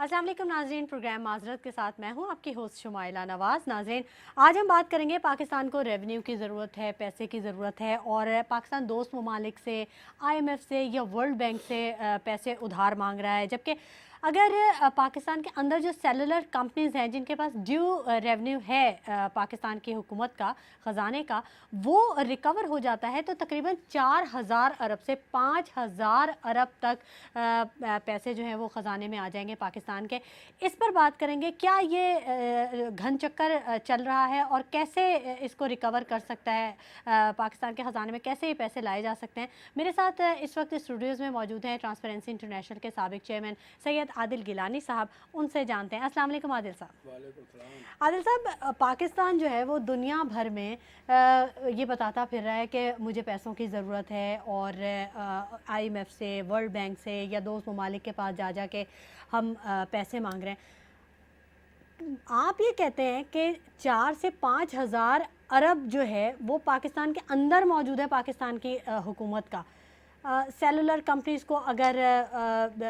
अस्सलाम वालेकुम नाज़रीन, प्रोग्राम माजरत के साथ मैं हूं आपकी होस्ट शुमाइला नवाज़। नाज़रीन, आज हम बात करेंगे पाकिस्तान को रेवेन्यू की ज़रूरत है, पैसे की ज़रूरत है और पाकिस्तान दोस्त ममालिक से, IMF से या वर्ल्ड बैंक से पैसे उधार मांग रहा है। जबकि अगर पाकिस्तान के अंदर जो सेलुलर कंपनीज़ हैं जिनके पास ड्यू रेवेन्यू है पाकिस्तान की हुकूमत का, ख़जाने का, वो रिकवर हो जाता है तो तकरीबन 4000 अरब से 5000 अरब तक पैसे जो हैं वो ख़जाने में आ जाएंगे पाकिस्तान के। इस पर बात करेंगे, क्या ये घन चक्कर चल रहा है और कैसे इसको रिकवर कर सकता है पाकिस्तान के ख़जाने में, कैसे ये पैसे लाए जा सकते हैं। मेरे साथ इस वक्त स्टूडियोज़ में मौजूद हैं ट्रांसपेरेंसी इंटरनेशनल के साबिक चेयरमैन सैयद आदिल गिलानी साहब। उनसे जानते हैं। अस्सलाम वालेकुम आदिल साहब। वालेकुम सलाम। आदिल साहब, पाकिस्तान जो है वो दुनिया भर में ये बताता फिर रहा है कि मुझे पैसों की ज़रूरत है और IMF से, वर्ल्ड बैंक से या दोस्त ममालिक के पास जा जा के हम पैसे मांग रहे हैं। आप ये कहते हैं कि 4 से 5 हज़ार अरब जो है वो पाकिस्तान के अंदर मौजूद है, पाकिस्तान की हुकूमत का। सेलुलर कंपनीज़ को अगर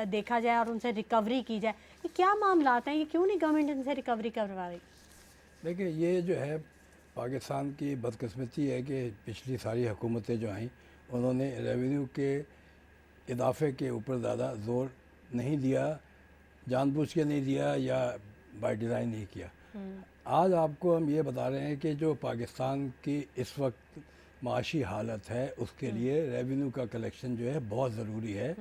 देखा जाए और उनसे रिकवरी की जाए, ये क्या मामलात हैं, ये क्यों नहीं गवर्नमेंट इनसे रिकवरी करवा रही? देखिए, ये जो है पाकिस्तान की बदकिस्मती है कि पिछली सारी हुकूमतें जो आई उन्होंने रेवेन्यू के इजाफे के ऊपर ज़्यादा ज़ोर नहीं दिया, जानबूझ के नहीं दिया या बाय डिज़ाइन नहीं किया। आज आपको हम ये बता रहे हैं कि जो पाकिस्तान की इस वक्त माशी हालत है उसके लिए रेवेन्यू का कलेक्शन जो है बहुत ज़रूरी है।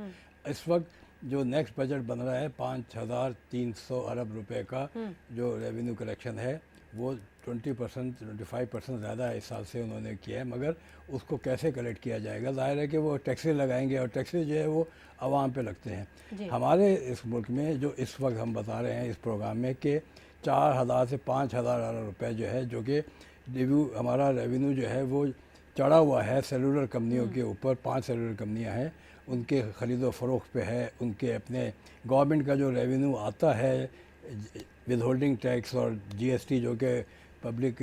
इस वक्त जो नेक्स्ट बजट बन रहा है 5300 अरब रुपए का जो रेवेन्यू कलेक्शन है वो 20% 25% ज़्यादा इस साल से उन्होंने किया है, मगर उसको कैसे कलेक्ट किया जाएगा? ज़ाहिर है कि वो टैक्सेस लगाएंगे और टैक्सेस जो है वो आवाम पे लगते हैं। हमारे इस मुल्क में जो इस वक्त हम बता रहे हैं इस प्रोग्राम में कि 4000 से 5000 अरब रुपये जो है, जो कि हमारा रेवेन्यू जो है वो चढ़ा हुआ है सेलुलर कंपनियों के ऊपर। 5 सेलुलर कंपनियां हैं, उनके ख़रीदो फ़रोख्त पे है, उनके अपने गवर्नमेंट का जो रेवेन्यू आता है विद होल्डिंग टैक्स और GST जो कि पब्लिक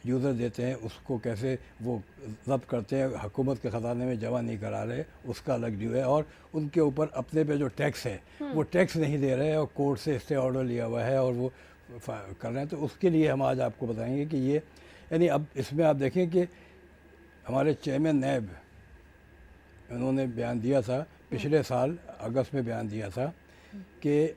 यूज़र देते हैं उसको कैसे वो ज़ब्त करते हैं, हुकूमत के ख़जाने में जमा नहीं करा रहे, उसका अलग ड्यू है। और उनके ऊपर अपने पे जो टैक्स है वो टैक्स नहीं दे रहे और कोर्ट से स्टे ऑर्डर लिया हुआ है और वो कर रहे हैं। तो उसके लिए हम आज आपको बताएंगे कि ये यानी अब इसमें आप देखें कि हमारे चेयरमैन नैब उन्होंने बयान दिया था पिछले साल अगस्त में, बयान दिया था कि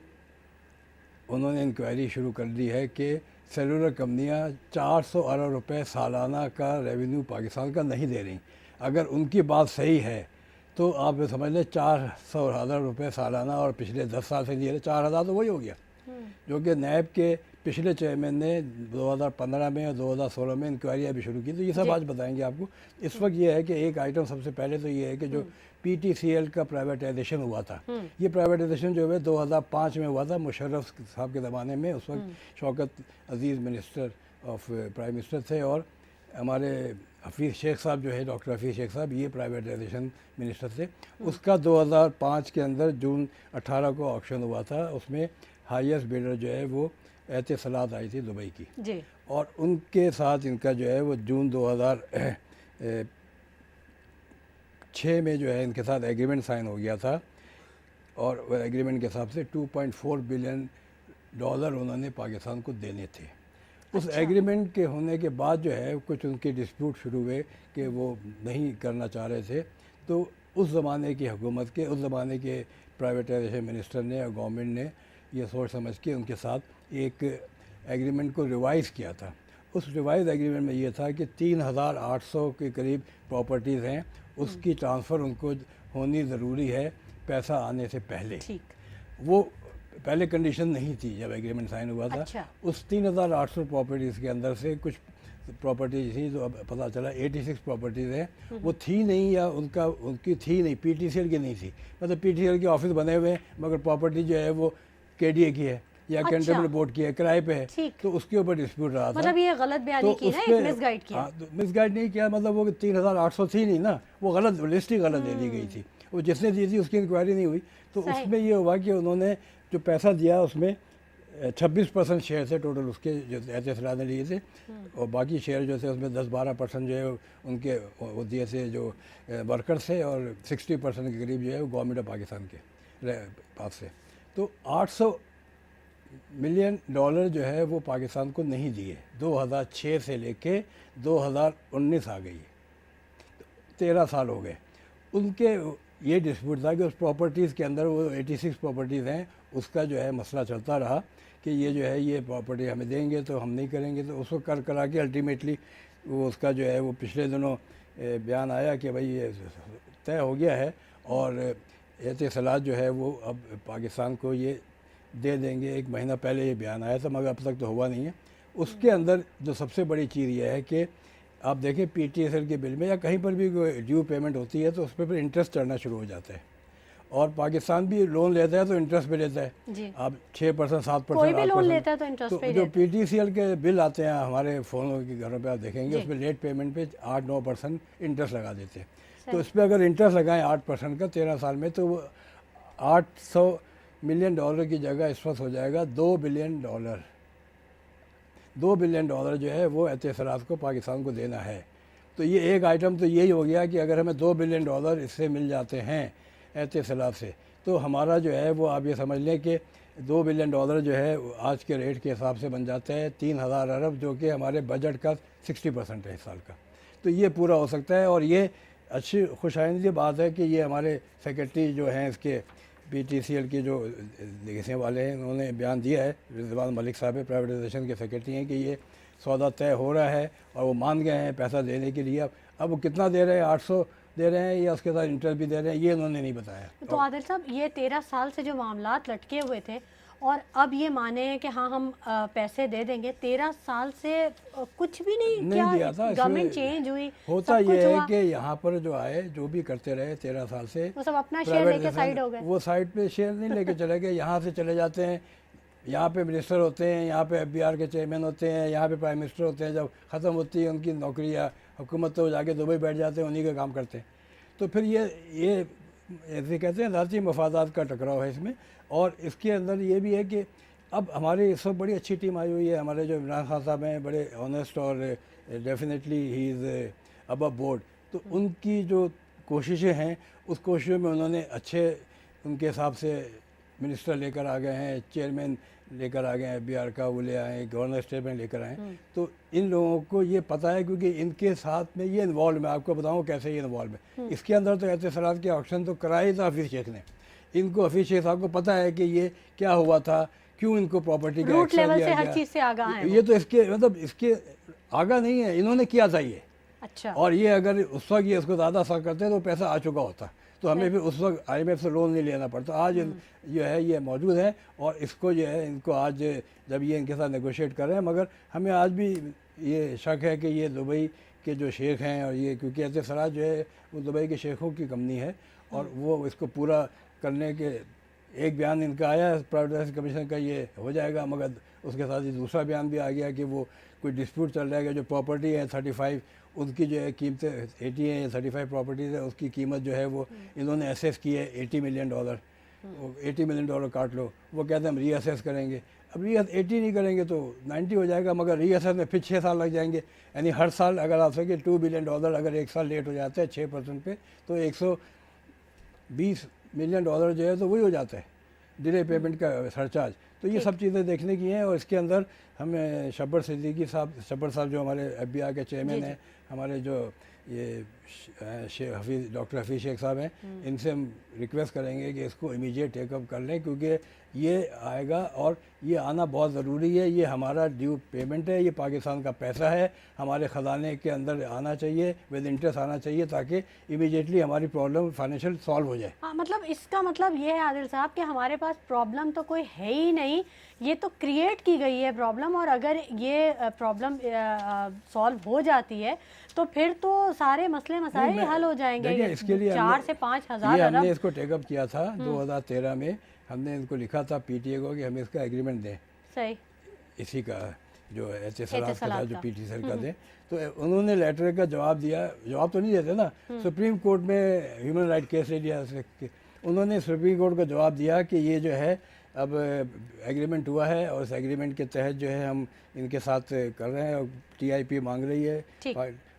उन्होंने इंक्वायरी शुरू कर दी है कि सेलुलर कंपनियां 400 अरब रुपए सालाना का रेवेन्यू पाकिस्तान का नहीं दे रही। अगर उनकी बात सही है तो आप ये समझ लें 400 अरब रुपए सालाना और पिछले 10 साल से दिए 4000 तो वही हो गया। जो कि नैब के पिछले चेयरमैन ने 2015 में और 2016 में इंक्वायरी अभी शुरू की। तो ये सब आज बताएंगे आपको। इस वक्त ये है कि एक आइटम सबसे पहले तो ये है कि जो PTCL का प्राइवेटाइजेशन हुआ था, ये प्राइवेटाइजेशन जो है 2005 में हुआ था मुशर्रफ साहब के ज़माने में। उस वक्त शौकत अजीज़ मिनिस्टर ऑफ प्राइम मिनिस्टर थे और हमारे हफीज़ शेख साहब जो है, डॉक्टर हफीज़ शेख साहब, ये प्राइवेटाइजेशन मिनिस्टर थे। उसका 2005 के अंदर जून 18 को ऑक्शन हुआ था। उसमें हाईएस्ट बिडर जो है वो एहतिसलात आई थी दुबई की जी। और उनके साथ इनका जो है वो जून 2006 में जो है इनके साथ एग्रीमेंट साइन हो गया था और एग्रीमेंट के हिसाब से 2.4 बिलियन डॉलर उन्होंने पाकिस्तान को देने थे। उस एग्रीमेंट के होने के बाद जो है कुछ उनके डिस्प्यूट शुरू हुए कि वो नहीं करना चाह रहे थे। तो उस ज़माने की हुकूमत के, उस ज़माने के प्राइवेटाइजेशन मिनिस्टर ने और गवर्नमेंट ने ये सोच समझ के उनके साथ एक एग्रीमेंट को रिवाइज़ किया था। उस रिवाइज एग्रीमेंट में ये था कि 3800 के करीब प्रॉपर्टीज़ हैं, उसकी ट्रांसफ़र उनको होनी ज़रूरी है पैसा आने से पहले। वो पहले कंडीशन नहीं थी जब एग्रीमेंट साइन हुआ था। अच्छा। उस 3800 प्रॉपर्टीज़ के अंदर से कुछ प्रॉपर्टीज थी, तो अब पता चला 86 प्रॉपर्टीज़ हैं वो थी नहीं या उनकी थी नहीं, PTCL की नहीं थी। मतलब PTCL के ऑफिस बने हुए हैं मगर प्रॉपर्टी जो है वो KDA की है या कैंटनमेंट बोर्ड की है, किराए पे है। तो उसके ऊपर डिस्प्यूट रहा था। मतलब ये गलत बयानी की ना, एक मिसगाइड किया। हाँ, तो मिसगाइड नहीं किया, मतलब वो 3800 थी नहीं ना, वो गलत लिस्ट ही गलत दे दी गई थी। वो जिसने दी थी उसकी इंक्वायरी नहीं हुई। तो उसमें ये हुआ कि उन्होंने जो पैसा दिया उसमें 26% शेयर थे टोटल उसके जो एहतिसलात ने लिए थे और बाकी शेयर जो थे उसमें 10-12% जो है उनके वो दिए थे जो वर्कर्स थे और 60% के करीब जो है वो गवर्नमेंट ऑफ पाकिस्तान के पास से। तो 800 मिलियन डॉलर जो है वो पाकिस्तान को नहीं दिए। 2006 से लेके 2019 आ गई, 13 साल हो गए। उनके ये डिस्प्यूट था कि उस प्रॉपर्टीज़ के अंदर वो 86 प्रॉपर्टीज़ हैं, उसका जो है मसला चलता रहा कि ये जो है ये प्रॉपर्टी हमें देंगे तो हम नहीं करेंगे, तो उसको कर करा के अल्टीमेटली वो उसका जो है वो पिछले दिनों बयान आया कि भाई ये तय हो गया है और एहतसालात जो है वो अब पाकिस्तान को ये दे देंगे। एक महीना पहले ये बयान आया था मगर अब तक तो हुआ नहीं है। उसके अंदर जो सबसे बड़ी चीज़ ये है कि आप देखें PTSL के बिल में या कहीं पर भी कोई ड्यू पेमेंट होती है तो उस पर फिर इंटरेस्ट चढ़ना शुरू हो जाता है, और पाकिस्तान भी लोन लेता है तो इंटरेस्ट पे लेता है। जी। आप 6% 7% कोई भी लोन 8%। लेता है तो इंटरेस्ट पे ही जो लेता है। PTCL के बिल आते हैं हमारे फ़ोनों के घरों पे आप देखेंगे जी। उसमें लेट पेमेंट पे 8-9% इंटरेस्ट लगा देते हैं। सही। तो इस पर अगर इंटरेस्ट लगाएं 8% का 13 साल में, तो वो 800 मिलियन डॉलर की जगह इस वक्त हो जाएगा 2 बिलियन डॉलर। 2 बिलियन डॉलर जो है वो एहतसालात को पाकिस्तान को देना है। तो ये एक आइटम तो यही हो गया कि अगर हमें 2 बिलियन डॉलर इससे मिल जाते हैं एहतसालात से, तो हमारा जो है वो आप ये समझ लें कि 2 बिलियन डॉलर जो है आज के रेट के हिसाब से बन जाता है 3000 अरब, जो कि हमारे बजट का 60% है इस साल का। तो ये पूरा हो सकता है, और ये अच्छी खुशाइंदी बात है कि ये हमारे सेक्रेटरी जो हैं इसके PTCL के जो लिखने वाले हैं उन्होंने बयान दिया है, रिजवान मलिक साहब प्राइवेटाइजेशन के सेक्रेटरी हैं, कि ये सौदा तय हो रहा है और वो मान गए हैं पैसा देने के लिए। अब वो कितना दे रहे हैं, 800 दे रहे हैं या उसके साथ इंटरेस्ट भी दे रहे हैं, ये उन्होंने नहीं बताया। तो आदिल साहब, ये 13 साल से जो मामलात लटके हुए थे और अब ये माने हैं कि हाँ हम पैसे दे देंगे, 13 साल से कुछ भी नहीं दिया क्या था। गवर्नमेंट चेंज हुई, होता सब कुछ ये है हुआ, कि यहाँ पर जो आए जो भी करते रहे 13 साल से, वो सब अपना शेयर लेके साइड हो गए। वो साइड पे शेयर नहीं लेके चले गए, यहाँ से चले जाते हैं, यहाँ पे मिनिस्टर होते हैं, यहाँ पे FBR के चेयरमैन होते हैं, यहाँ पे प्राइम मिनिस्टर होते हैं। जब ख़त्म होती है उनकी नौकरी या हुकूमत तो जाके दुबई बैठ जाते हैं, उन्हीं का काम करते हैं। तो फिर ये ऐसे कहते हैं ज़ाती मफादात का टकराव है इसमें। और इसके अंदर ये भी है कि अब हमारी इस वक्त बड़ी अच्छी टीम आई हुई है। हमारे जो इमरान खान साहब हैं बड़े ऑनेस्ट और definitely he is above board. तो उनकी जो कोशिशें हैं उस कोशिशों में उन्होंने अच्छे उनके हिसाब से मिनिस्टर लेकर आ गए हैं, चेयरमैन लेकर आ गए हैं, FBR का वो ले आए, गवर्नर स्टेटमेंट लेकर आए। तो इन लोगों को ये पता है क्योंकि इनके साथ में ये इन्वॉल्व, मैं आपको बताऊं कैसे ये इन्वॉल्व है। इसके अंदर तो एहतसालात के ऑक्शन तो कराया था हफीज़ शेख ने। इनको हफीज़ शेख साहब को पता है कि ये क्या हुआ था, क्यों इनको प्रॉपर्टी का रूट एक्स्ट्रा लेवल दिया से हर गया। चीज़ से आगाह है ये तो इसके मतलब इसके आगा नहीं है, इन्होंने किया था ये। अच्छा। और ये अगर उस वक्त ये इसको ज़्यादा असर करते तो पैसा आ चुका होता, तो हमें फिर उस वक्त IMF से लोन नहीं लेना पड़ता। आज जो है ये मौजूद है और इसको जो है इनको आज जब ये इनके साथ नेगोशिएट कर रहे हैं, मगर हमें आज भी ये शक है कि ये दुबई के जो शेख हैं और ये, क्योंकि एहतसालात जो है वो दुबई के शेखों की कंपनी है और वो इसको पूरा करने के एक बयान इनका आया है प्राइवेटाइजेशन कमीशन का, ये हो जाएगा, मगर उसके साथ ही दूसरा बयान भी आ गया कि वो कोई डिस्प्यूट चल रहा है कि जो प्रॉपर्टी है 35 उनकी जो है कीमतें 80 है या 35 प्रॉपर्टीज़ है, उसकी कीमत जो है वो इन्होंने एसेस की है $80 मिलियन। $80 मिलियन काट लो, वो कहते हैं हम रीअसेस करेंगे। अब 80 नहीं करेंगे तो 90 हो जाएगा, मगर रीअसेस में फिर 6 साल लग जाएंगे। यानी हर साल अगर आप सके $2 बिलियन अगर एक साल लेट हो जाता है 6% पे, तो $120 मिलियन जो है तो वही हो जाता है डिले पेमेंट का सरचार्ज। तो ये सब चीज़ें देखने की हैं। और इसके अंदर हमें शब्बर साहब जो हमारे FBR के चेयरमैन हैं, हमारे जो ये डॉक्टर हफीज़ शेख साहब हैं, इनसे हम रिक्वेस्ट करेंगे कि इसको इमीडिएट टेकअप कर लें, क्योंकि ये आएगा और ये आना बहुत ज़रूरी है। ये हमारा ड्यू पेमेंट है, ये पाकिस्तान का पैसा है, हमारे ख़जाने के अंदर आना चाहिए, विद इंटरेस्ट आना चाहिए, ताकि इमीडिएटली हमारी प्रॉब्लम फाइनेंशियल सॉल्व हो जाए। हाँ, मतलब इसका मतलब ये है आदिल साहब कि हमारे पास प्रॉब्लम तो कोई है ही नहीं, ये तो क्रिएट की गई है प्रॉब्लम। और अगर ये प्रॉब्लम सॉल्व हो जाती है तो फिर तो सारे मसले मसाइल हल हो जाएंगे। इसके लिए 4 से 5 हज़ार अरब हमने इसको टेकअप किया था 2013 में। हमने इनको लिखा था PTA को कि हमें इसका एग्रीमेंट दें, सही इसी का जो एहतसालात का था जो का। PTCL का दें। तो उन्होंने लेटर का जवाब दिया, जवाब तो नहीं देते ना, सुप्रीम कोर्ट में ह्यूमन राइट केस ले लिया। उन्होंने सुप्रीम कोर्ट को जवाब दिया कि ये जो है अब एग्रीमेंट हुआ है और इस एग्रीमेंट के तहत जो है हम इनके साथ कर रहे हैं और TIP मांग रही है,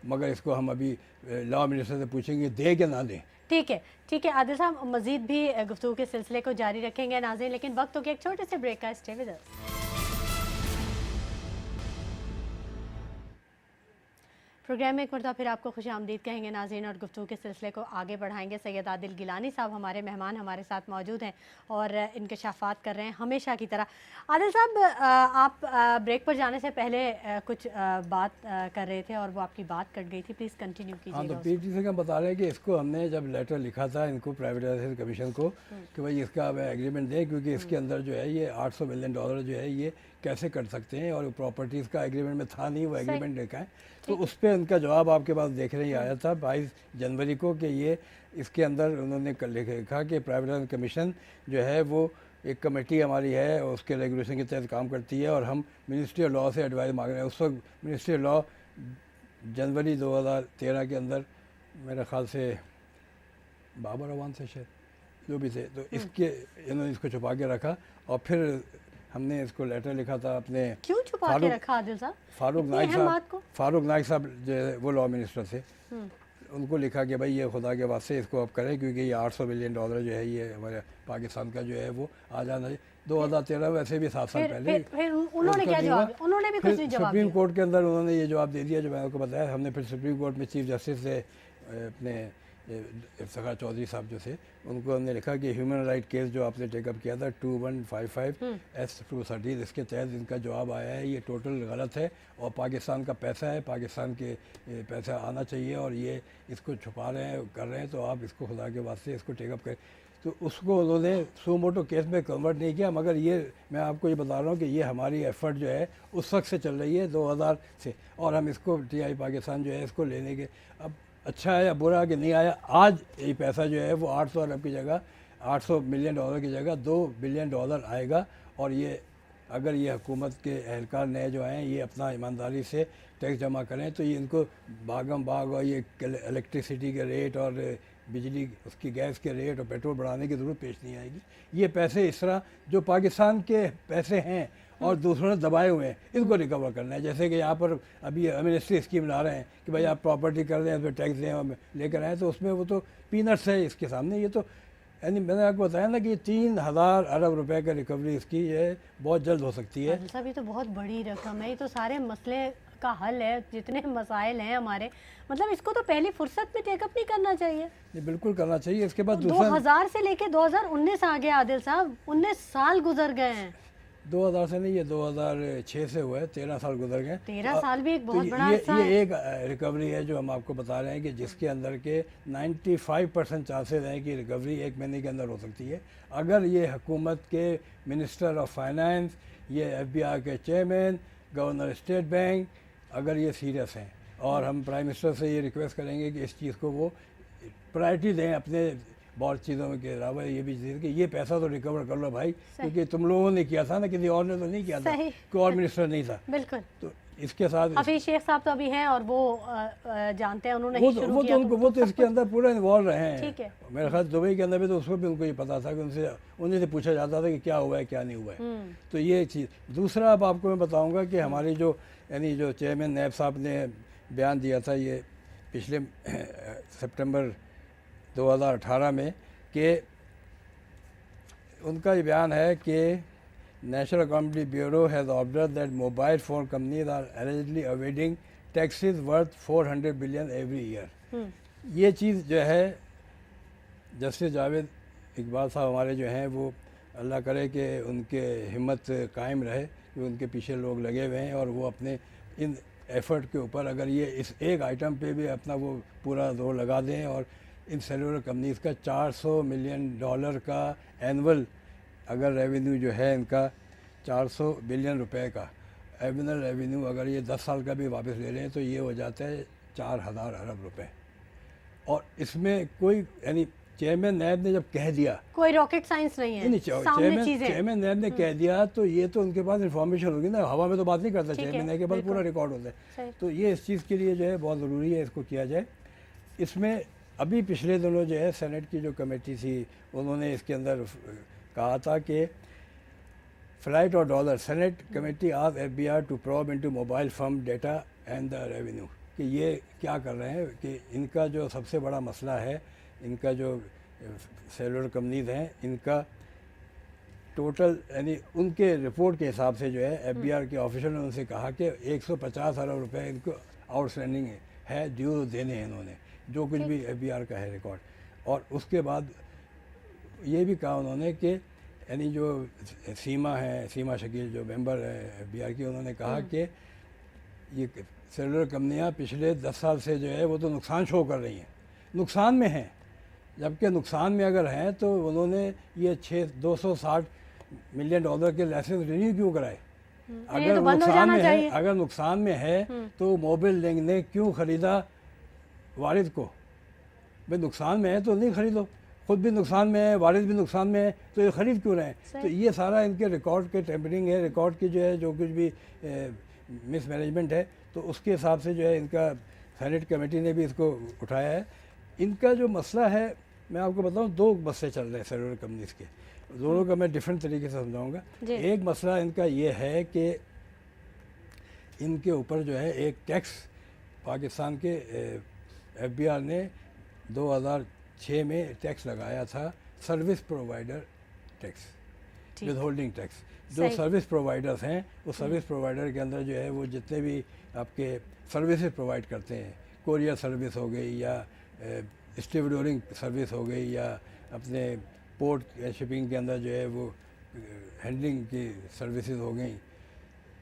मगर इसको हम अभी लॉ मिनिस्टर से पूछेंगे दे कि ना दें। ठीक है आदिल साहब, मज़ीद भी गुफ्तगू के सिलसिले को जारी रखेंगे नाज़रीन, लेकिन वक्त हो गया एक छोटे से ब्रेक का। Stay with us. प्रोग्राम में एक मरतबा फिर आपको खुश आमदीद कहेंगे नाज़रीन, और गुफ्तगू के सिलसिले को आगे बढ़ाएंगे। सैयद आदिल गिलानी साहब हमारे मेहमान हमारे साथ मौजूद हैं और इंकशाफात कर रहे हैं हमेशा की तरह। आदिल साहब, आप ब्रेक पर जाने से पहले कुछ बात कर रहे थे और वो आपकी बात कट गई थी, प्लीज़ कंटिन्यू हाँ, कीजिएगा तो उसको। पीटीसी का बता रहे हैं कि इसको हमने जब लेटर लिखा था इनको प्राइवेटाइजेशन कमीशन को कि भाई इसका एग्रीमेंट दें, क्योंकि इसके अंदर जो है ये $800 मिलियन जो है ये कैसे कर सकते हैं, और प्रॉपर्टीज़ का एग्रीमेंट में था नहीं, वो एग्रीमेंट लिखा है। तो उस पर उनका जवाब आपके पास देख रहे ही आया था 22 जनवरी को कि ये इसके अंदर उन्होंने लिखा कि प्राइवेटाइजेशन कमीशन जो है वो एक कमेटी हमारी है और उसके रेगुलेशन के तहत काम करती है, और हम मिनिस्ट्री ऑफ लॉ से एडवाइस मांग रहे हैं। उस वक्त मिनिस्ट्री ऑफ लॉ जनवरी 2013 के अंदर मेरे ख्याल से बाबर अवान से शायद जो भी थे, तो इसके इन्होंने इसको छुपा के रखा, और फिर हमने इसको लेटर लिखा था अपने क्यों छुपा के रखा आदिल साहब? फारूक इतनी नाइक अहम बात को? फारूक नाइक साहब जो है वो लॉ मिनिस्टर थे, उनको लिखा कि भाई ये खुदा के वास्ते इसको अब करें, क्योंकि ये $800 मिलियन जो है ये हमारे पाकिस्तान का जो है वो आ जाना चाहिए। 2013 वैसे भी 7 साल पहले फिर उन्होंने क्या जवाब? उन्होंने भी कुछ नहीं जवाब सुप्रीम दिया। कोर्ट के अंदर उन्होंने ये जवाब दे दिया जो मैंने आपको बताया। हमने फिर सुप्रीम कोर्ट में चीफ जस्टिस से अपने इफ्तिखार चौधरी साहब जो थे उनको हमने लिखा कि ह्यूमन राइट केस जो आपने टेकअप किया था 2155/S-230, इसके तहत इनका जवाब आया है ये टोटल गलत है, और पाकिस्तान का पैसा है, पाकिस्तान के पैसा आना चाहिए, और ये इसको छुपा रहे हैं कर रहे हैं, तो आप इसको खुदा के वास्ते इसको टेकअप करें। तो उसको उन्होंने सुमोटो केस में कन्वर्ट नहीं किया, मगर ये मैं आपको ये बता रहा हूँ कि ये हमारी एफ़र्ट जो है उस वक्त से चल रही है 2000 से, और हम इसको TI पाकिस्तान जो है इसको लेने के, अब अच्छा है या बुरा कि नहीं आया, आज ये पैसा जो है वो 800 अरब की जगह $800 मिलियन की जगह $2 बिलियन आएगा, और ये अगर ये हुकूमत के एहलकार नए जो हैं ये अपना ईमानदारी से टैक्स जमा करें तो ये इनको भागम भाग और ये इलेक्ट्रिसिटी के रेट और बिजली उसकी गैस के रेट और पेट्रोल बढ़ाने की ज़रूरत पेश नहीं आएगी। ये पैसे इस तरह जो पाकिस्तान के पैसे हैं और दूसरों ने दबाए हुए हैं इनको रिकवर करना है। जैसे कि यहाँ पर अभी एमनेस्टी स्कीम ला रहे हैं कि भाई आप प्रॉपर्टी कर दें, उस पर टैक्स दें और लेकर आएँ, तो उसमें वो तो पीनट्स है इसके सामने। ये तो यानी मैंने आपको बताया ना कि 3000 अरब रुपए का रिकवरी इसकी ये बहुत जल्द हो सकती है। साहब ये तो बहुत बड़ी रकम है, ये तो सारे मसले का हल है, जितने मसाइल हैं हमारे, मतलब इसको तो पहली फुर्सत में टेकअप नहीं करना चाहिए। ये बिल्कुल करना चाहिए। इसके बाद तो दूसरा 2000 से लेके 2019 आ गया आदिल साहब, 19 साल गुजर गए हैं। 2000 से नहीं, ये 2006 से हुआ है, 13 साल गुजर गए। 13 साल भी एक बहुत तो बड़ा अरसा है। ये एक रिकवरी है जो हम आपको बता रहे हैं कि जिसके अंदर के 95% चांसेस हैं कि रिकवरी 1 महीने के अंदर हो सकती है, अगर ये हुकूमत के मिनिस्टर ऑफ फाइनेंस, ये FBI के चेयरमैन, गवर्नर स्टेट बैंक अगर ये सीरियस हैं। और हम प्राइम मिनिस्टर से ये रिक्वेस्ट करेंगे कि इस चीज़ को वो प्रायोरिटी दें अपने बहुत चीज़ों के अलावा, ये भी चीज़ कि ये पैसा तो रिकवर कर लो भाई, क्योंकि तुम लोगों ने किया था ना, किसी और ने तो नहीं किया था, कोई और मिनिस्टर नहीं था। बिल्कुल। तो इसके साथ हफीज शेख साहब तो अभी हैं और वो जानते हैं, उन्होंने ही शुरू किया, वो तो इसके अंदर पूरा इन्वॉल्व रहे हैं। ठीक है। मेरे ख्याल दुबई के अंदर भी तो उसको भी उनको ये पता था कि उन्हीं से पूछा जाता था कि क्या हुआ है क्या नहीं हुआ है। तो ये चीज़। दूसरा अब आपको मैं बताऊंगा कि हमारी जो यानी जो चेयरमैन नैब साहब ने बयान दिया था ये पिछले सितंबर 2018 में, कि उनका ये बयान है कि National Accountability Bureau has observe that mobile phone companies are eligibly avoiding taxes worth 400 billion every year. ये चीज़ जो है जस्टिस जावेद इकबाल साहब हमारे जो हैं वो अल्लाह करे कि उनके हिम्मत कायम रहे कि उनके पीछे लोग लगे हुए हैं, और वो अपने इन एफ़र्ट के ऊपर अगर ये इस एक आइटम पे भी अपना वो पूरा जोर लगा दें, और इन सेलुलर कंपनीज़ का $400 मिलियन का एनुअल अगर रेवेन्यू जो है इनका 400 बिलियन रुपए का एनुअल रेवेन्यू अगर ये 10 साल का भी वापस ले लें तो ये हो जाता है 4000 अरब रुपए। और इसमें कोई यानी चेयरमैन नैब ने जब कह दिया, कोई रॉकेट साइंस नहीं है, सामने चीजें। चेयरमैन नैब ने कह दिया तो ये तो उनके पास इन्फॉर्मेशन होगी ना, हवा में तो बात नहीं करता चेयरमैन नैब के पास पूरा रिकॉर्ड होता है। तो ये इस चीज़ के लिए जो है बहुत ज़रूरी है इसको किया जाए। इसमें अभी पिछले दिनों जो है सेनेट की जो कमेटी थी उन्होंने इसके अंदर कहा था कि फ्लाइट और डॉलर, सेनेट कमेटी आज FBI to probe into mobile firm data and the revenue, कि ये क्या कर रहे हैं कि इनका जो सबसे बड़ा मसला है इनका जो सेलुलर कंपनीज हैं इनका टोटल यानी उनके रिपोर्ट के हिसाब से जो है एफबीआर के ऑफिसर ने उनसे कहा कि 150 अरब रुपए इनको आउटस्टैंडिंग है, ड्यू देने हैं इन्होंने, जो कुछ भी एफबीआर का है रिकॉर्ड। और उसके बाद ये भी कहा उन्होंने कि यानी जो सीमा शकील जो मेंबर है एफबीआर की, उन्होंने कहा कि ये सेलुलर कंपनियां पिछले 10 साल से जो है वो तो नुकसान शो कर रही हैं, नुकसान में हैं, जबकि नुकसान में अगर हैं तो उन्होंने ये 260 मिलियन डॉलर के लाइसेंस रिन्यू क्यों कराए? ये तो बंद हो जाना चाहिए। अगर नुकसान में है तो मोबाइल लिंक ने क्यों खरीदा वारिद को? भाई नुकसान में है तो नहीं खरीदो, खुद भी नुकसान में है, वारिद भी नुकसान में है, तो ये खरीद क्यों रहे हैं? तो ये सारा इनके रिकॉर्ड के टेम्परिंग है, रिकॉर्ड की जो है जो कुछ भी मिसमैनेजमेंट है, तो उसके हिसाब से जो है इनका सेनेट कमेटी ने भी इसको उठाया है। इनका जो मसला है मैं आपको बताऊं, 2 मसले चल रहे हैं सेलुलर कंपनीज के, दोनों का मैं डिफरेंट तरीके से समझाऊंगा। एक मसला इनका ये है कि इनके ऊपर जो है एक टैक्स पाकिस्तान के एफबीआर ने 2006 में टैक्स लगाया था, service provider tax, with holding tax. जो सर्विस प्रोवाइडर्स हैं उस सर्विस प्रोवाइडर के अंदर जो है वो जितने भी आपके सर्विसेज प्रोवाइड करते हैं, कोरियर सर्विस हो गई या स्टीवडोरिंग सर्विस हो गई या अपने पोर्ट शिपिंग के अंदर जो है वो हैंडलिंग की सर्विसेज हो गई,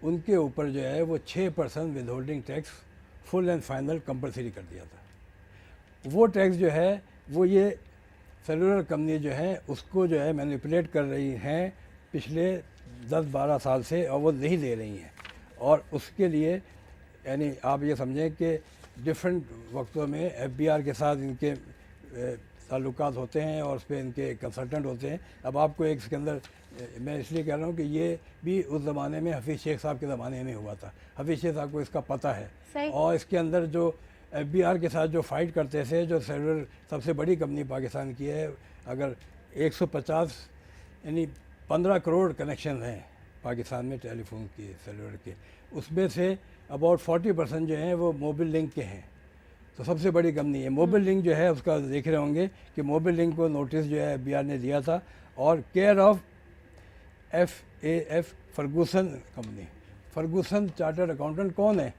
उनके ऊपर जो है वो 6% with holding tax full and final compulsory कर दिया था। वो टैक्स जो है वो ये सेलुलर कंपनी जो है उसको जो है मैनिपुलेट कर रही हैं पिछले 10-12 साल से, और वो नहीं दे रही हैं। और उसके लिए यानी आप ये समझें कि डिफरेंट वक्तों में एफबीआर के साथ इनके ताल्लुकात होते हैं और उस पर इनके कंसल्टेंट होते हैं। अब आपको एक इसके अंदर मैं इसलिए कह रहा हूँ कि ये भी उस ज़माने में हफीज़ शेख साहब के ज़माने में हुआ था, हफीज़ शेख साहब को इसका पता है। और इसके अंदर जो एफबीआर के साथ जो फ़ाइट करते थे, जो सेलुलर सबसे बड़ी कंपनी पाकिस्तान की है, अगर 150 यानी 15 करोड़ कनेक्शन हैं पाकिस्तान में टेलीफोन के सेलुलर के, उसमें से अबाउट 40% जो हैं वो मोबाइल लिंक के हैं, तो सबसे बड़ी कंपनी है। मोबाइल लिंक जो है उसका देख रहे होंगे कि मोबाइल लिंक को नोटिस जो है एफबीआर ने दिया था, और care of FAF Ferguson company. Ferguson chartered accountant कौन है?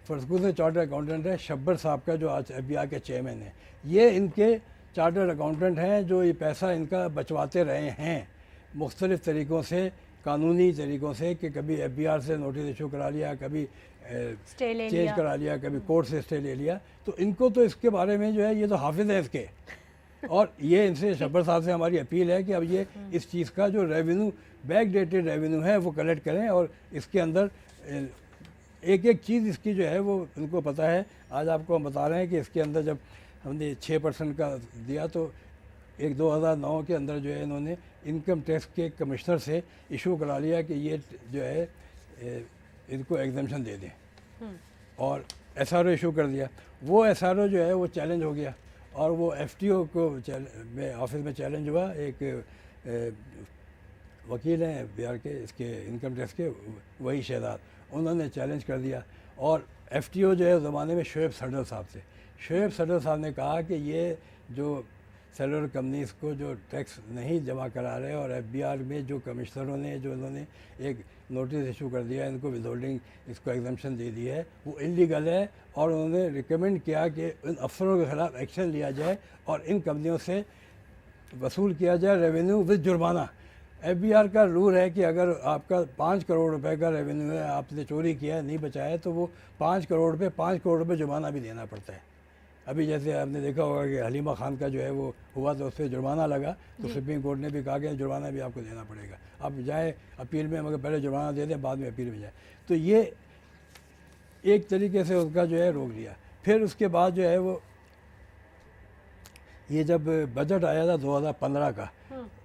फर्गूसन चार्टर्ड अकाउंटेंट है शब्बर साहब का, जो आज एफबीआर के चेयरमैन है। ये इनके चार्टर्ड अकाउंटेंट हैं जो ये पैसा इनका बचवाते रहे हैं मुख्तलिफ़ तरीक़ों से, कानूनी तरीक़ों से, कि कभी एफबीआर से नोटिस इशू करा लिया, कभी चेंज करा लिया, कभी कोर्ट से स्टे ले लिया। तो इनको तो इसके बारे में जो है ये तो हाफिज़ है इसके, और ये इनसे शब्बर साहब से हमारी अपील है कि अब ये इस चीज़ का जो रेवेन्यू बैक डेटेड रेवेन्यू है वो कलेक्ट करें, और इसके अंदर एक एक चीज़ इसकी जो है वो इनको पता है। आज आपको हम बता रहे हैं कि इसके अंदर जब हमने 6% का दिया तो 2009 के अंदर जो है इन्होंने इनकम टैक्स के कमिश्नर से इशू करा लिया कि ये जो है इनको एग्जम्पशन दे दें, और SRO इशू कर दिया। वो SRO जो है वो चैलेंज हो गया, और वो FTO को में ऑफिस में चैलेंज हुआ। एक वकील हैं बिहार के इसके इनकम टैक्स के, वही शहजाद, उन्होंने चैलेंज कर दिया। और FTO जो है उस ज़माने में शोएब सडर साहब थे। शोएब सडर साहब ने कहा कि ये जो सेलुलर कंपनीज़ को जो टैक्स नहीं जमा करा रहे, और एफबीआर में जो कमिश्नरों ने जो उन्होंने एक नोटिस इशू कर दिया, इनको विदहोल्डिंग इसको एग्जम्पशन दे दी है, वो इलीगल है। और उन्होंने रिकमेंड किया कि इन अफसरों के ख़िलाफ़ एक्शन लिया जाए और इन कंपनियों से वसूल किया जाए रेवेन्यू विद जुर्माना। एफबीआर का रूल है कि अगर आपका 5 करोड़ रुपए का रेवेन्यू है, आपने चोरी किया है, नहीं बचाया, तो वो 5 करोड़ रुपए जुर्माना भी देना पड़ता है। अभी जैसे आपने देखा होगा कि हलीमा खान का जो है वो हुआ तो उस पर जुर्माना लगा, तो सुप्रीम कोर्ट ने भी कहा कि जुर्माना भी आपको देना पड़ेगा, आप जाए अपील में, मगर पहले जुर्माना दे दें, बाद में अपील में जाए। तो ये एक तरीके से उसका जो है रोक दिया। फिर उसके बाद जो है वो ये जब बजट आया था 2015 का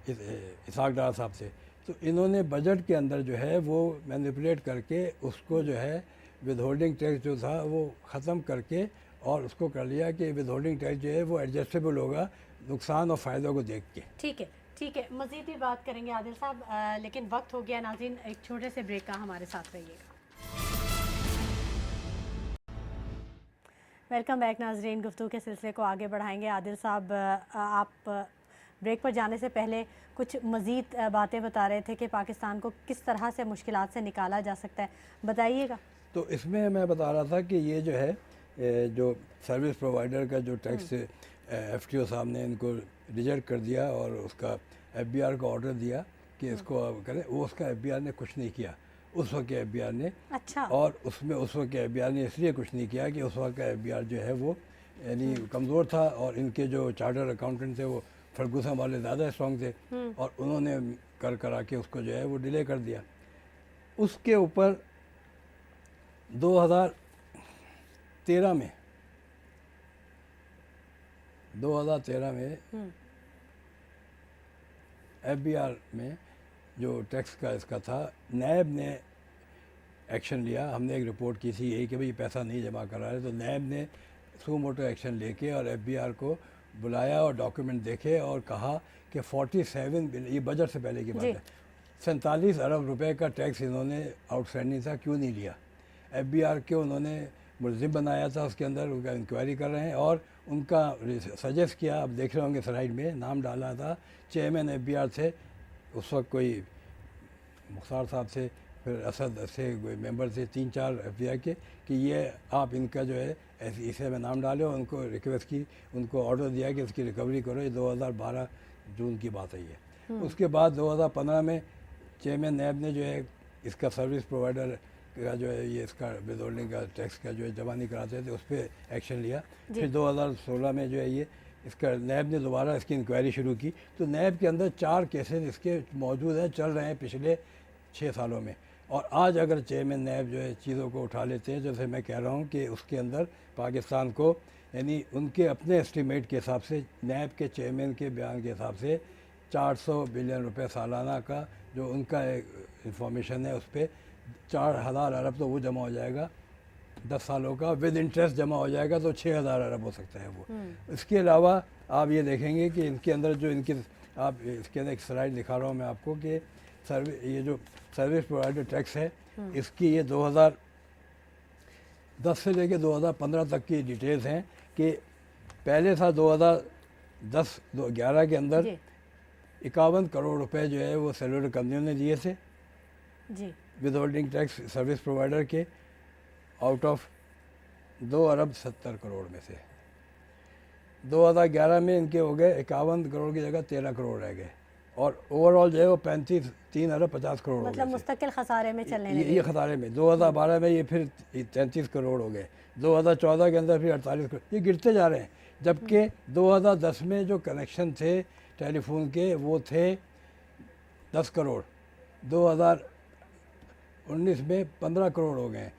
इसाक डार साहब से, तो इन्होंने बजट के अंदर जो है वो मैनिपुलेट करके उसको जो है विदहोल्डिंग टैक्स जो था वो ख़त्म करके, और उसको कर लिया कि विदहोल्डिंग टैक्स जो है वो एडजस्टेबल होगा नुकसान और फ़ायदों को देख के। ठीक है, मज़ीद भी बात करेंगे आदिल साहब, लेकिन वक्त हो गया नाज़रीन, एक छोटे से ब्रेक का, हमारे साथ रहिएगा। वेलकम बैक नाजरीन। गुफ्तगू के सिलसिले को आगे बढ़ाएंगे। आदिल साहब, आप ब्रेक पर जाने से पहले कुछ मज़ीद बातें बता रहे थे कि पाकिस्तान को किस तरह से मुश्किलात से निकाला जा सकता है, बताइएगा। तो इसमें मैं बता रहा था कि ये जो है जो सर्विस प्रोवाइडर का जो टैक्स FTO साहब ने इनको रिजेक्ट कर दिया और उसका FBR को ऑर्डर दिया कि इसको अब करें, वो उसका FBR ने कुछ नहीं किया उस वक्त के FBR ने। अच्छा। और उसमें उस वक्त के FBR ने इसलिए कुछ नहीं किया कि उस वक्त का FBR जो है वो यानी कमज़ोर था और इनके जो चार्टर अकाउंटेंट थे वो फर्गूसन वाले ज़्यादा स्ट्रॉन्ग थे और उन्होंने करा के उसको जो है वो डिले कर दिया। उसके ऊपर 2013 में 2013 में FBR में जो टैक्स का इसका था, नैब ने एक्शन लिया। हमने एक रिपोर्ट की थी यही कि भाई पैसा नहीं जमा करा रहे, तो नैब ने सू मोटो एक्शन लेके और FBR को बुलाया और डॉक्यूमेंट देखे और कहा कि 47 बिलियन, ये बजट से पहले की बात है, 47 अरब रुपए का टैक्स इन्होंने आउटस्टैंडिंग था, क्यों नहीं लिया। FBR के उन्होंने मुलजिम बनाया था, उसके अंदर उनका इंक्वायरी कर रहे हैं और उनका सजेस्ट किया, अब देख रहे होंगे स्लाइड में नाम डाला था, चेयरमैन FBR थे उस वक्त कोई मुख्तार साहब थे, फिर असद से मेंबर थे 3-4 FBR के, कि ये आप इनका जो है ऐसे इसे में नाम डाले और उनको रिक्वेस्ट की, उनको ऑर्डर दिया कि इसकी रिकवरी करो। ये 2012 जून की बात है ये। उसके बाद 2015 में चेयरमैन नैब ने जो है इसका सर्विस प्रोवाइडर का जो है ये इसका विदहोल्डिंग का टैक्स का जो है जमा नहीं कराते थे, उस पर एक्शन लिया। फिर 2016 में जो है ये इसका नैब ने दोबारा इसकी इंक्वायरी शुरू की। तो नैब के अंदर 4 केसेस इसके मौजूद हैं, चल रहे हैं पिछले 6 सालों में। और आज अगर चेयरमैन नैब जो है चीज़ों को उठा लेते हैं, जैसे मैं कह रहा हूँ कि उसके अंदर पाकिस्तान को यानी उनके अपने एस्टीमेट के हिसाब से, नैब के चेयरमैन के बयान के हिसाब से 400 बिलियन रुपए सालाना का जो उनका इंफॉर्मेशन है, उस पर 4000 अरब तो वो जमा हो जाएगा 10 सालों का, विद इंटरेस्ट जमा हो जाएगा तो 6000 अरब हो सकता है वो। इसके अलावा आप ये देखेंगे कि इनके अंदर जो इनके, आप इसके अंदर एक स्लाइड दिखा रहा हूँ मैं आपको कि ये जो सर्विस प्रोवाइडर टैक्स है इसकी ये 2010 से लेके 2015 तक की डिटेल्स हैं कि पहले था 2010-11 के अंदर 51 करोड़ रुपए जो है वो सेलुलर कंपनियों ने दिए थे जी, withholding tax service provider के, आउट ऑफ 2 अरब 70 करोड़ में से 2011 में इनके हो गए 51 करोड़ की जगह 13 करोड़ रह गए और ओवरऑल जो है वो 3 अरब 50 करोड़ मतलब मुस्तकिल खसारे में चलने ये खसारे में 2012 में ये फिर 33 करोड़ हो गए, 2014 के अंदर फिर 48 करोड़, ये गिरते जा रहे हैं। जबकि 2010 में जो कनेक्शन थे टेलीफोन के वो थे 10 करोड़, 2019 में 15 करोड़ हो गए।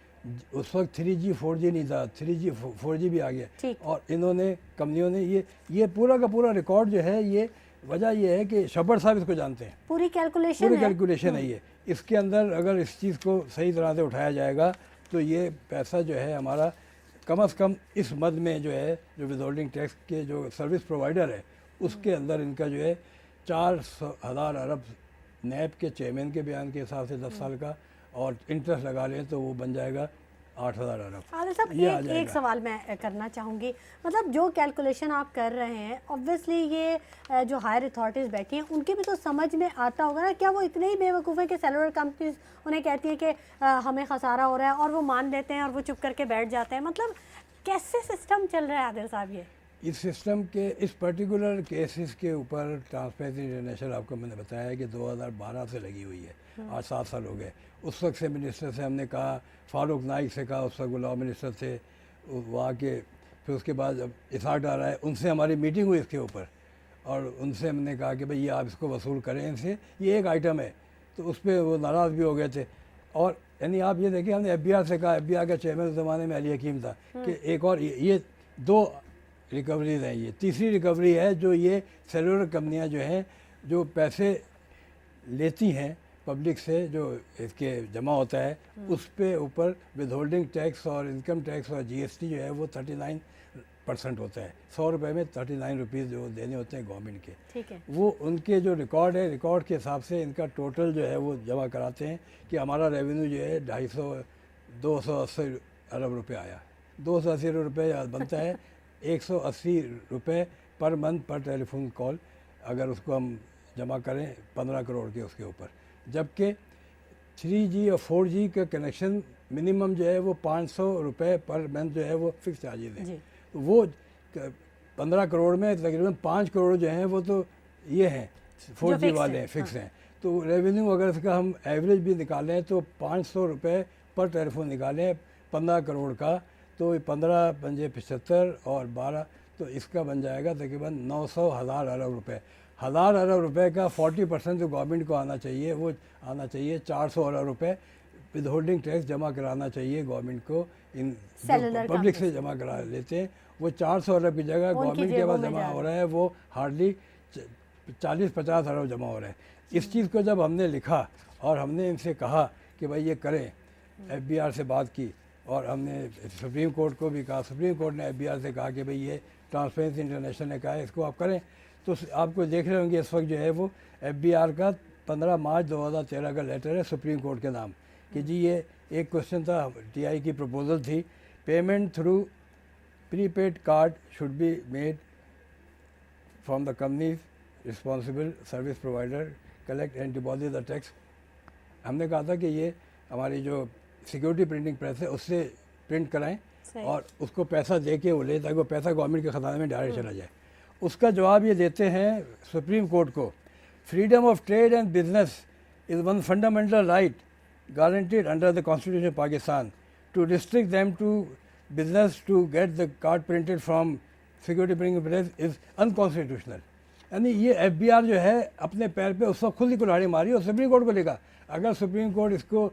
उस वक्त 3G 4G नहीं था, 3G 4G भी आ गया। और इन्होंने कंपनियों ने ये पूरा का पूरा रिकॉर्ड जो है, ये वजह ये है कि शब्बर साहब इसको जानते हैं, पूरी कैलकुलेशन है ये। इसके अंदर अगर इस चीज़ को सही तरह से उठाया जाएगा तो ये पैसा जो है हमारा कम से कम इस मद में जो है, जो विदहोल्डिंग टैक्स के जो सर्विस प्रोवाइडर है उसके अंदर इनका जो है 4,000 अरब नैब के चेयरमैन के बयान के हिसाब से 10 साल का, और इंटरेस्ट लगा लें तो वो बन जाएगा 8,000 अरब। आदिल साहब, एक सवाल मैं करना चाहूँगी, मतलब जो कैलकुलेशन आप कर रहे हैं, ऑब्वियसली ये जो हायर अथॉरिटीज़ बैठी हैं उनके भी तो समझ में आता होगा ना, क्या वो इतने ही बेवकूफ़ हैं कि सेलुलर कंपनीज उन्हें कहती हैं कि हमें खसारा हो रहा है और वो मान लेते हैं और वो चुप करके बैठ जाते हैं। मतलब कैसे सिस्टम चल रहा है आदिल साहब? ये इस सिस्टम के इस पर्टिकुलर केसेस के ऊपर ट्रांसपेरेंसी इंटरनेशनल, आपको मैंने बताया है कि 2012 से लगी हुई है, आज 7 साल हो गए। उस वक्त से मिनिस्टर से हमने कहा, फारूक नाइक से कहा, उस वक्त वो लॉ मिनिस्टर थे वहाँ के, फिर उसके बाद जब इसाक डाल रहा है उनसे हमारी मीटिंग हुई इसके ऊपर और उनसे हमने कहा कि भाई ये आप इसको वसूल करें इनसे, ये एक आइटम है, तो उस पर वो नाराज़ भी हो गए थे। और यानी आप ये देखिए, हमने FBR से कहा, FBR का चेयरमैन उस ज़माने में अली हकीम था, कि एक और ये 2 रिकवरीज हैं, ये तीसरी रिकवरी है जो ये सेलुलर कंपनियां जो हैं जो पैसे लेती हैं पब्लिक से, जो इसके जमा होता है उस पे ऊपर विदहोल्डिंग टैक्स और इनकम टैक्स और GST जो है वो 39% होता है। 100 रुपये में 39 रुपीज़ जो देने होते हैं गवर्नमेंट के, ठीक है, वो उनके जो रिकॉर्ड है, रिकॉर्ड के हिसाब से इनका टोटल जो है वो जमा कराते हैं कि हमारा रेवेन्यू जो है 280 अरब रुपये आया। 280 रुपये बनता है 180 रुपये पर मंथ पर टेलीफोन कॉल, अगर उसको हम जमा करें 15 करोड़ के उसके ऊपर। जबकि 3G और 4G का कनेक्शन मिनिमम जो है वो 500 रुपये पर मंथ जो है वो फिक्स चार्जेज हैं। तो वो 15 करोड़ में तकरीबन 5 करोड़ जो हैं वो तो ये हैं 4G वाले हैं, फिक्स हैं। तो रेवेन्यू अगर इसका हम एवरेज भी निकालें तो 500 रुपये पर टेलीफोन निकालें 15 करोड़ का, तो 15 पंजे 75 और 12, तो इसका बन जाएगा तकरीबन 900 हज़ार अरब रुपये। हज़ार अरब रुपये का 40% जो गवर्नमेंट को आना चाहिए वो आना चाहिए 400 अरब रुपये विद होल्डिंग टैक्स जमा कराना चाहिए गवर्नमेंट को। इन पब्लिक से जमा करा लेते हैं वो 400 अरब की जगह गवर्नमेंट के पास जमा हो रहा है वो हार्डली 40-50 अरब जमा हो रहा है। इस चीज़ को जब हमने लिखा और हमने इनसे कहा कि भाई ये करें, FBR से बात की और हमने सुप्रीम कोर्ट को भी कहा, सुप्रीम कोर्ट ने FBR से कहा कि भाई ये ट्रांसपेरेंसी इंटरनेशनल ने कहा है इसको आप करें। तो आपको देख रहे होंगे इस वक्त जो है वो FBR का 15 मार्च 2013 का लेटर है सुप्रीम कोर्ट के नाम कि जी ये एक क्वेश्चन था, TI की प्रपोजल थी, payment through prepaid card should be made from the companies responsible service provider collect and deposit the tax. हमने कहा था कि ये हमारी जो सिक्योरिटी प्रिंटिंग प्रेस है उससे प्रिंट कराएं और उसको पैसा दे के वो ले, ताकि वो पैसा गवर्नमेंट के खजाने में डायरेक्ट चला जाए। उसका जवाब ये देते हैं सुप्रीम कोर्ट को, freedom of trade and business is one fundamental right guaranteed under the constitution of Pakistan, to restrict them to business to get the card printed from security printing press is unconstitutional. यानी ये FBR जो है अपने पैर पे उस वक्त खुद ही कुल्हाड़ी मारी और सुप्रीम कोर्ट को लिखा। अगर सुप्रीम कोर्ट इसको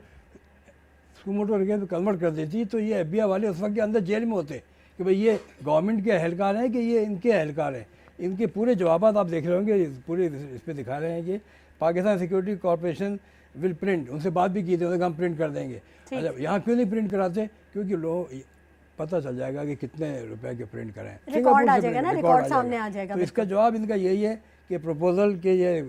सुमोटो करके कन्वर्ट कर देती तो ये FBR वाले उस वक्त के अंदर जेल में होते कि भाई ये गवर्नमेंट के एहलकार हैं कि ये इनके एहलकार हैं। इनके पूरे जवाब आप देख रहे होंगे, पूरे इस पर दिखा रहे हैं कि Pakistan security corporation will print, उनसे बात भी की थी, उन्होंने हम प्रिंट कर देंगे। अच्छा यहाँ क्यों नहीं प्रिंट कराते? क्योंकि लोग पता चल जाएगा कि कितने रुपए के प्रिंट करें, रिकॉर्ड आ जाएगा ना, रिकॉर्ड सामने आ जाएगा। तो इसका जवाब इनका यही है कि प्रपोजल के ये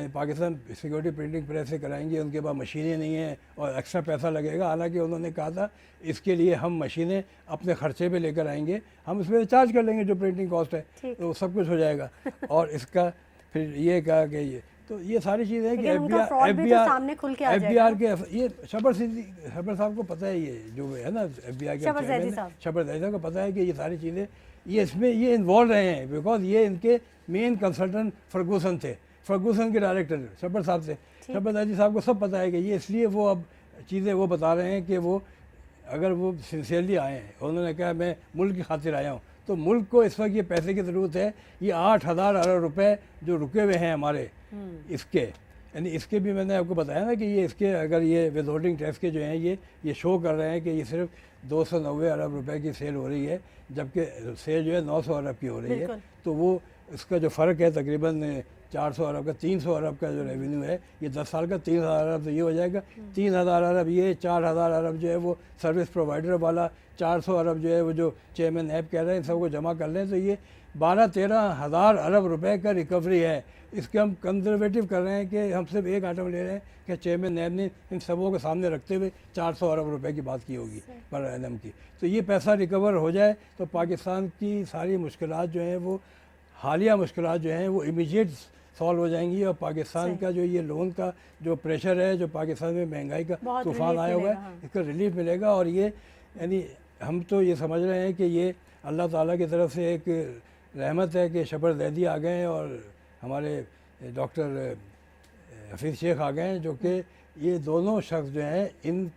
पाकिस्तान सिक्योरिटी प्रिंटिंग प्रेस से कराएंगे, उनके पास मशीनें नहीं हैं और एक्स्ट्रा पैसा लगेगा। हालांकि उन्होंने कहा था इसके लिए हम मशीनें अपने खर्चे पे लेकर आएंगे, हम उस पर चार्ज कर लेंगे जो प्रिंटिंग कॉस्ट है, तो सब कुछ हो जाएगा। और इसका फिर ये कहा कि ये तो ये सारी चीज़ें हैं कि FBR के ये शबर साहब को पता है, ये जो है ना FBR के शबर जैदी को पता है कि ये सारी चीज़ें ये इसमें ये इन्वॉल्व रहे हैं, बिकॉज ये इनके मेन कंसल्टेंट फर्गूसन थे, फर्गूसन के डायरेक्टर शबर साहब थे। शबर जैदी साहब को सब पता है कि ये इसलिए वो अब चीज़ें वो बता रहे हैं कि वो अगर वो सिंसियरली आए हैं, उन्होंने कहा मैं मुल्क की खातिर आया हूँ, तो मुल्क को इस वक्त ये पैसे की ज़रूरत है। ये 8,000 अरब रुपए जो रुके हुए हैं हमारे इसके, यानी इसके भी मैंने आपको बताया ना कि ये इसके अगर ये विद होल्डिंग टैक्स के जो हैं ये शो कर रहे हैं कि ये सिर्फ 290 अरब रुपए की सेल हो रही है, जबकि सेल जो है 900 अरब की हो रही है। तो वो इसका जो फ़र्क है तकरीबन 400 अरब का, 300 अरब का जो रेवेन्यू है ये 10 साल का 3,000 अरब, तो ये हो जाएगा 3,000 अरब ये, 4,000 अरब जो है वो सर्विस प्रोवाइडर वाला, 400 अरब जो है वो जो चेयरमैन ऐप कह रहे हैं, इन सबको जमा कर लें तो ये 12-13 हज़ार अरब रुपए का रिकवरी है। इसके हम कंजर्वेटिव कर रहे हैं कि हम सिर्फ एक आइटम ले रहे हैं कि चेयरमैन नैब ने इन सबों के सामने रखते हुए 400 अरब रुपए की बात की होगी पर एनम की। तो ये पैसा रिकवर हो जाए तो पाकिस्तान की सारी मुश्किलात जो हैं वो हालिया मुश्किलात जो हैं वो इमीडिएट सॉल्व हो जाएंगी और पाकिस्तान का जो ये लोन का जो प्रेशर है, जो पाकिस्तान में महंगाई का तूफान आया हुआ है, इसका रिलीफ मिलेगा। और ये यानी हम तो ये समझ रहे हैं कि ये अल्लाह ताला की तरफ से एक रहमत है कि शबर जैदी आ गए हैं और हमारे डॉक्टर हफीज़ शेख आ गए हैं, जो कि ये दोनों शख्स जो हैं इन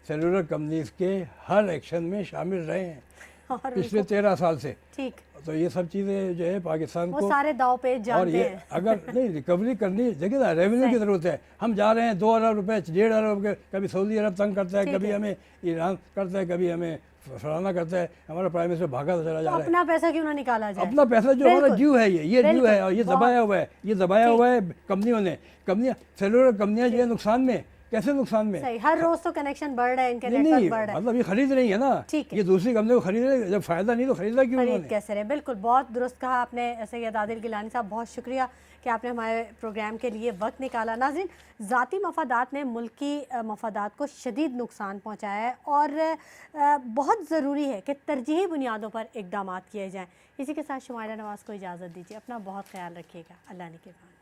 सेलुलर कंपनीज़ के हर एक्शन में शामिल रहे हैं पिछले 13 साल से। ठीक, तो ये सब चीज़ें जो है पाकिस्तान को सारे दाव पे जानते हैं। अगर नहीं रिकवरी करनी, देखिए ना रेवेन्यू की ज़रूरत है। हम जा रहे हैं 2 अरब रुपए, 1.5 अरब रुपए, कभी सऊदी अरब तंग करता है, कभी हमें ईरान करता है, कभी हमें फलाना करता है, हमारा प्राइम मिनिस्टर भागा तो चला जा रहा है। अपना पैसा क्यों ना निकाला जाए? अपना पैसा जो हमारा ड्यू है ये ड्यू है और ये दबाया हुआ है, ये दबाया हुआ है कंपनियों ने। कंपनियां सेलुलर कंपनियां जो है नुकसान में, कैसे नुकसान में? सही, हर रोज तो कनेक्शन बढ़ रहा है, इनके नेटवर्क बढ़ रहा है। मतलब ये खरीद रही है ना, ये दूसरी कंपनी को खरीद रही है, जब फायदा नहीं तो खरीदा क्यों उन्होंने? कैसे रहे? बिल्कुल, बहुत दुरुस्त कहा आपने सैयद आदिल गिलानी साहब, बहुत शुक्रिया कि आपने हमारे प्रोग्राम के लिए वक्त निकाला। नाज़रीन, ज़ाती मफादात ने मुल्की मफादात को शदीद नुकसान पहुँचाया है और बहुत ज़रूरी है कि तरजीही बुनियादों पर इकदाम किए जाएँ। इसी के साथ शुमाइला नवाज़ को इजाज़त दीजिए। अपना बहुत ख्याल रखिएगा। अल्लाह ने के बाद।